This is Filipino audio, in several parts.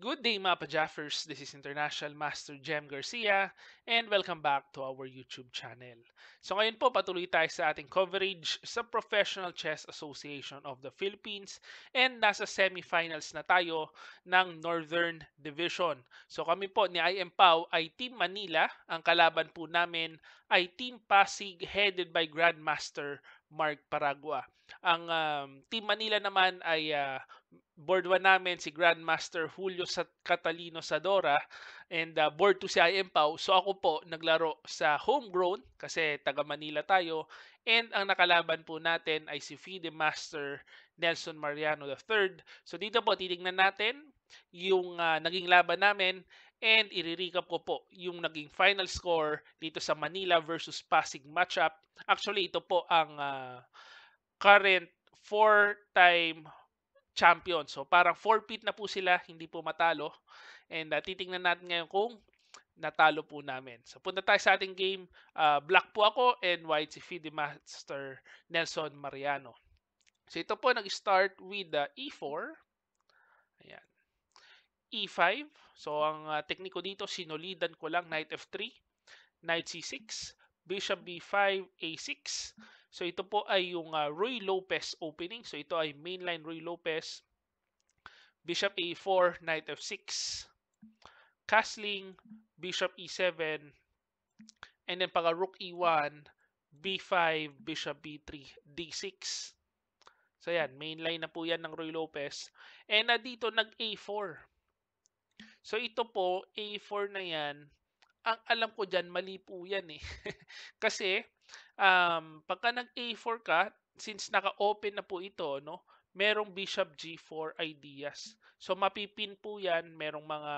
Good day mga pa-Jaffers, this is International Master Jem Garcia and welcome back to our YouTube channel. So ngayon po patuloy tayo sa ating coverage sa Professional Chess Association of the Philippines and nasa semifinals na tayo ng Northern Division. So kami po ni IM Pau ay Team Manila, ang kalaban po namin ay Team Pasig headed by Grandmaster Mark Paragua. Ang Team Manila naman ay board 1 namin si Grandmaster Julio Catalino Sadora and board 2 si IM Pau. So ako po naglaro sa homegrown kasi taga Manila tayo and ang nakalaban po natin ay si FIDE Master Nelson Mariano III. So dito po titingnan natin yung naging laban namin and i-recap ko po yung naging final score dito sa Manila versus Pasig matchup. Actually ito po ang current 4-time champion. So parang 4-peat na po sila, hindi po matalo. And titingnan natin ngayon kung natalo po namin. So punta tayo sa ating game. Black po ako and white si FIDE Master Nelson Mariano. So ito po nag-start with E4. Ayan. E5. So ang tekniko dito, sinolidan ko lang Knight F3, Knight C6, Bishop B5, A6. So ito po ay yung Ruy Lopez opening. So ito ay mainline Ruy Lopez. Bishop A4, Knight F6, castling, Bishop E7, and then pagka Rook E1, B5, Bishop B3, D6. So yan, mainline na po yan ng Ruy Lopez. And dito nag-A4. So ito po, A4 na yan, ang alam ko dyan, mali po yan eh. Kasi, pagka nag-A4 ka, since naka-open na po ito, no, merong Bishop G4 ideas. So, mapipin po yan, merong mga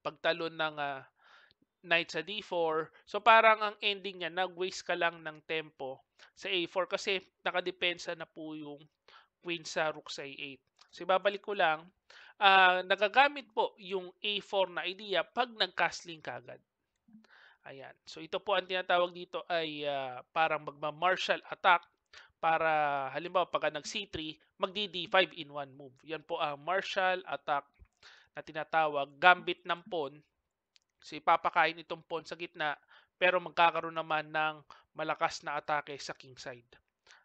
pagtalon ng Knight sa D4. So, parang ang ending niya, nag-waste ka lang ng tempo sa A4 kasi nakadepensa na po yung Queen sa Rook sa A8. So, ibabalik ko lang, nagagamit po yung A4 na idea pag nag-castling kagad. Ayan. So ito po ang tinatawag dito ay parang magma-martial attack para halimbawa pagka nag C3, magdi D5 in one move. Yan po ang martial attack na tinatawag, gambit ng pawn. So ipapakain itong pawn sa gitna pero magkakaroon naman ng malakas na atake sa king side.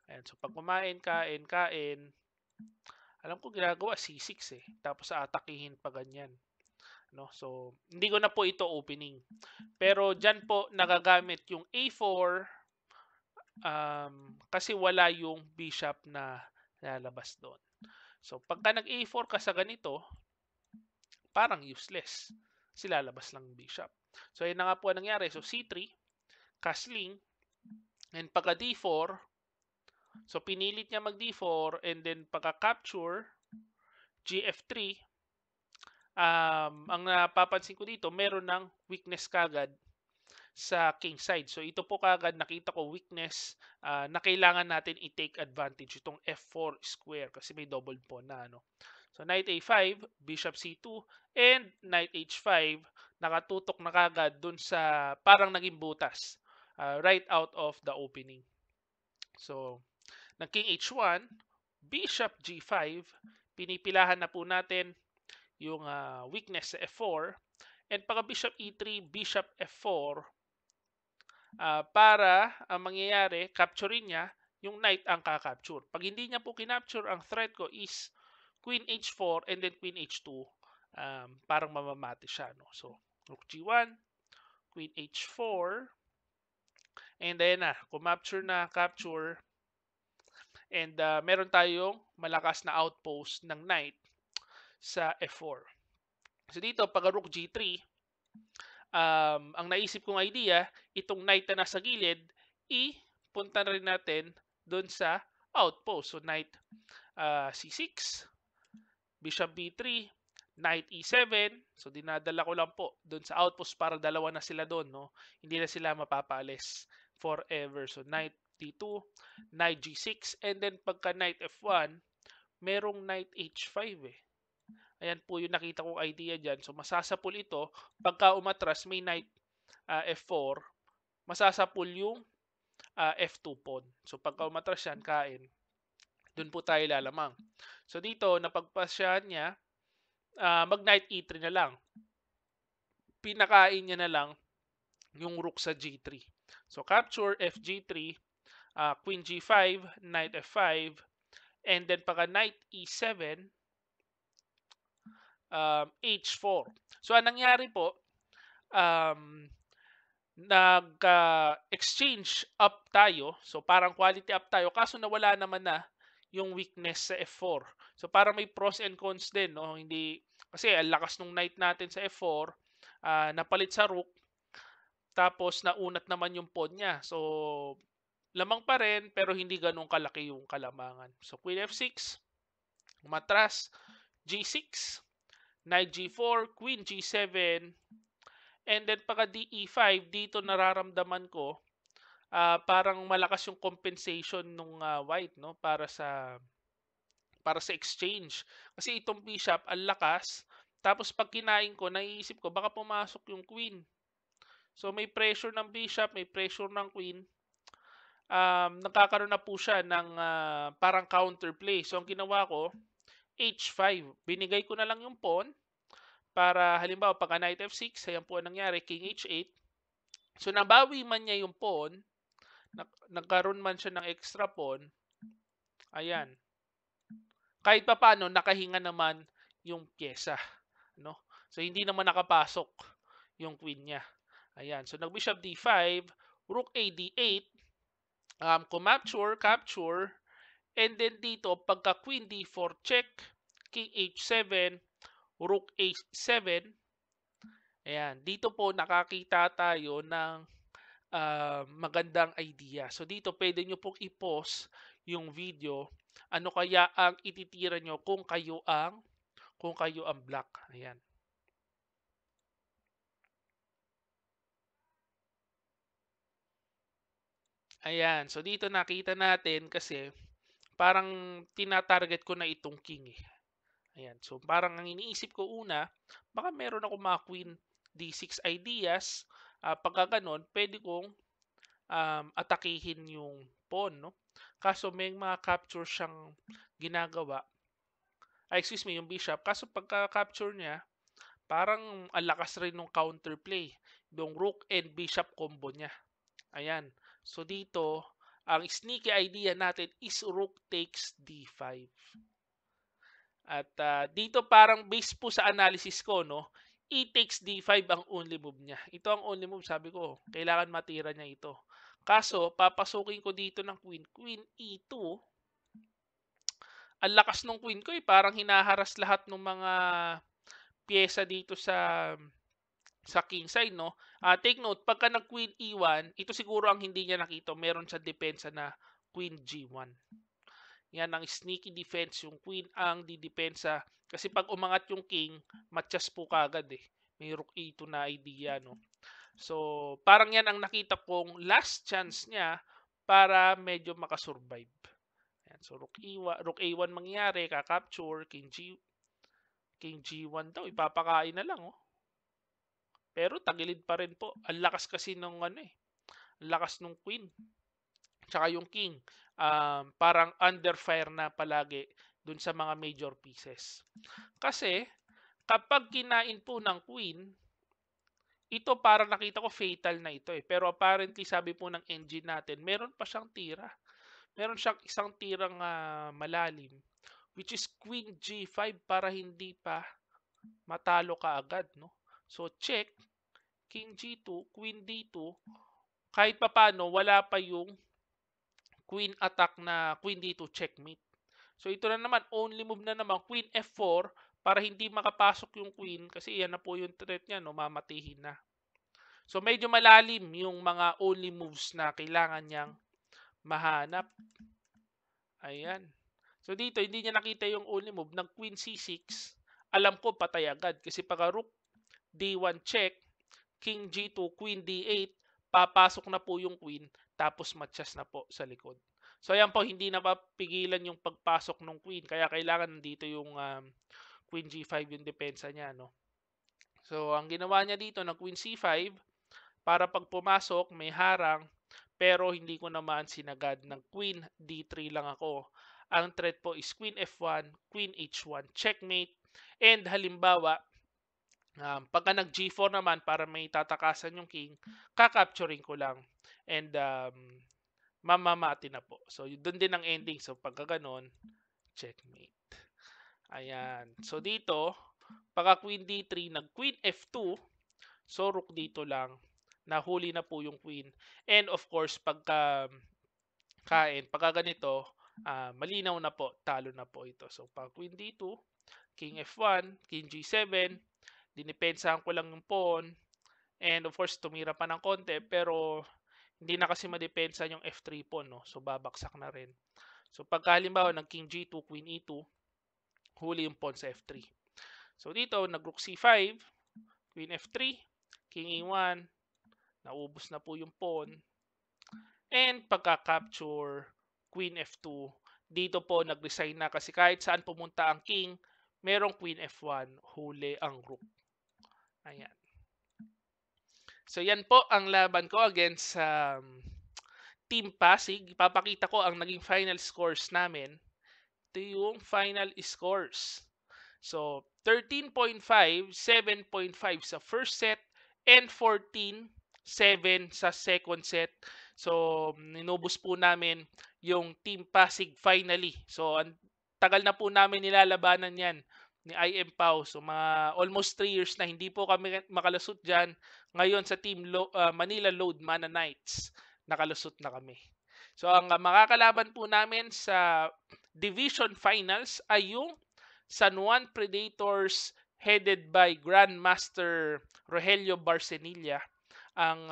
Ayan. So pag kumain, kain, alam ko ginagawa C6 eh. Tapos aatakihin pa ganyan. No? So, hindi ko na po ito opening. Pero dyan po nagagamit yung A4 kasi wala yung bishop na lalabas doon. So, pagka nag-A4 ka sa ganito, parang useless. Kasi lalabas lang bishop. So, yun na nga po ang nangyari. So, C3, castling, and pagka D4, so pinilit niya mag D4, and then pagka capture, GF3, ang napapansin ko dito, meron ng weakness kagad sa king side. So ito po kagad nakita ko weakness na kailangan natin i-take advantage itong F4 square kasi may double pawn na ano. So knight A5, bishop C2 and knight H5 nakatutok na kagad dun sa parang naging butas right out of the opening. So ng king H1, bishop G5, pinipilahan na po natin yung weakness sa F4 and pagka bishop E3, bishop F4 para ang mangyayari, capturein niya, yung knight ang kakapture. Pag hindi niya po kinapture, ang threat ko is queen h4 and then queen h2. Parang mamamati siya. No? So, rook g1, queen h4, and then kumapture na, capture, and meron tayong malakas na outpost ng knight sa f4. So dito, pag rook g3, ang naisip kong idea, itong knight na nasa gilid, punta rin natin doon sa outpost. So, knight c6, bishop b3, knight e7. So, dinadala ko lang po doon sa outpost para dalawa na sila doon. No? Hindi na sila mapapaalis forever. So, knight d2, knight g6, and then pagka knight f1, merong knight h5 eh. Ayan po yung nakita kong idea dyan. So, masasapul ito. Pagka umatras, may knight F4, masasapul yung F2 pawn. So, pagka umatras yan, kain. Doon po tayo lalamang. So, dito, napagpasyahan niya mag-knight e3 na lang. Pinakain niya na lang yung rook sa g3. So capture fg3, queen g5, knight f5, and then pagka knight e7, h4. So ang nangyari po, um, nag-exchange up tayo. So parang quality up tayo kaso nawala naman na yung weakness sa f4. So parang may pros and cons din, no? Hindi kasi ang lakas nung knight natin sa f4, napalit sa rook, tapos naunat naman yung pawn niya. So lamang pa rin pero hindi ganun kalaki yung kalamangan. So queen f6, matras, g6, knight g4, queen g7, and then pagka de5, dito nararamdaman ko parang malakas yung compensation nung white, no, para sa exchange. Kasi itong bishop ang lakas, tapos pag kinain ko naiisip ko baka pumasok yung queen. So may pressure ng bishop, may pressure ng queen. Nagkakaroon na po siya ng parang counterplay. So ang ginawa ko, h5. Binigay ko na lang yung pawn para halimbawa pagka knight f6, ayan po ang nangyari, king h8. So nabawi man niya yung pawn, nagkaroon man siya ng extra pawn, ayan. Kahit pa paano, nakahinga naman yung pyesa, no? So hindi naman nakapasok yung queen niya. Ayan. So nag-bishop d5, rook a d8, capture, and then dito pagka queen d4 check, king h7, rook a7. Ayan, dito po nakakita tayo ng magandang idea. So dito pwede nyo pong i-pause yung video. Ano kaya ang ititira nyo kung kayo ang black. Ayan. Ayan. So dito nakita natin kasi parang tina-target ko na itong king eh. Ayan. So parang ang iniisip ko una, baka meron ako mga queen d6 ideas. Pagka ganon, pwede kong atakihin yung pawn, no? Kaso may mga capture siyang ginagawa. Excuse me, yung bishop. Kaso pagka-capture niya, parang ang lakas rin ng counterplay. Yung rook and bishop combo niya. Ayan. So dito, ang sneaky idea natin is rook takes d5. At dito parang based po sa analysis ko, no, e takes d5 ang only move niya. Ito ang only move, sabi ko, kailangan matira niya ito. Kaso, papasukin ko dito ng queen, queen e2. Ang lakas ng queen ko eh, parang hinaharas lahat ng mga pyesa dito sa king side, no? Take note, pagka nag queen e1, ito siguro ang hindi niya nakita, meron sa depensa na queen g1. Yan ang sneaky defense, yung queen ang didepensa. Kasi pag umangat yung king, matchas po kagad eh. May rook e2 na idea, no? So, parang yan ang nakita kong last chance niya para medyo makasurvive. Yan. So, rook a1 mangyayari, kakapture, king g1 daw, ipapakain na lang, oh. Pero tagilid pa rin po. Ang lakas kasi nung ang lakas nung queen. Tsaka yung king, parang under fire na palagi dun sa mga major pieces. Kasi, kapag kinain po ng queen, ito parang nakita ko fatal na ito eh. Pero apparently, sabi po ng engine natin, meron pa siyang tira. Meron siyang isang tirang malalim, which is queen g5 para hindi pa matalo ka agad, no? So, check, king g2, queen d2, kahit pa paano, wala pa yung queen attack na queen d2 checkmate. So ito na naman, only move na naman, queen f4 para hindi makapasok yung queen kasi yan na po yung threat niya, no, mamatihin na. So medyo malalim yung mga only moves na kailangan niyang mahanap. Ayan. So dito, hindi niya nakita yung only move ng queen c6. Alam ko patay agad kasi pag rook d1 check, king g2, queen d8, papasok na po yung queen, tapos matchas na po sa likod. So ayan po, hindi na papigilan yung pagpasok ng queen, kaya kailangan nandito yung queen g5 yung depensa niya, no? So ang ginawa niya dito ng queen c5, para pag pumasok may harang, pero hindi ko naman sinagad ng queen d3 lang ako. Ang threat po is queen f1, queen h1, checkmate, And halimbawa, pagka nag G4 naman para may tatakasan yung king, kakapturing ko lang. And mamamati na po. So, doon din ang ending. So, pagka ganon, checkmate. Ayan. So, dito, pagka queen D3, nag queen F2, so rook dito lang. Nahuli na po yung queen. And of course, pagka ganito, malinaw na po, talo na po ito. So, pag queen D2, king F1, king G7, dinipensahan ko lang yung pawn. And of course, tumira pa ng konti, pero hindi na kasi madepensa yung F3 pawn, no? So, babaksak na rin. So, pagka halimbawa, nag king G2, queen E2, huli yung pawn sa F3. So, dito, nag rook C5, queen F3, king E1, naubos na po yung pawn. And pagka-capture, queen F2, dito po nag-resign na kasi kahit saan pumunta ang king, merong queen F1, huli ang rook. Ayan. So yan po ang laban ko against Team Pasig. Ipapakita ko ang naging final scores namin. Ito yung final scores. So 13.5, 7.5 sa first set, and 14-7 sa second set. So, ninubos po namin yung Team Pasig finally. So, ang tagal na po namin nilalabanan yan ni IM Pau. So, mga almost 3 years na hindi po kami makalusot dyan. Ngayon sa Team Manila Load Mana Knights, nakalusot na kami. So, ang makakalaban po namin sa Division Finals ay yung San Juan Predators headed by Grandmaster Rogelio Barcenilla. Ang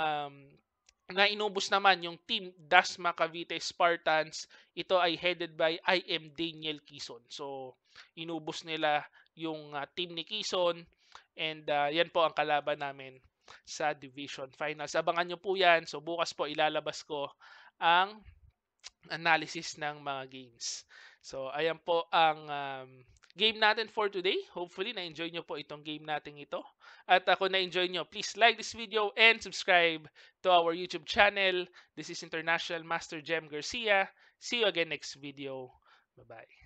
na inubos naman yung Team Dasma Cavite Spartans. Ito ay headed by IM Daniel Quezon. So, inubos nila yung team ni Quezon. And yan po ang kalaban namin sa Division Finals. Abangan nyo po yan. So, bukas po ilalabas ko ang analysis ng mga games. So, ayan po ang game natin for today. Hopefully, na-enjoy nyo po itong game natin ito. At kung na-enjoy nyo, please like this video and subscribe to our YouTube channel. This is International Master Jem Garcia. See you again next video. Bye-bye.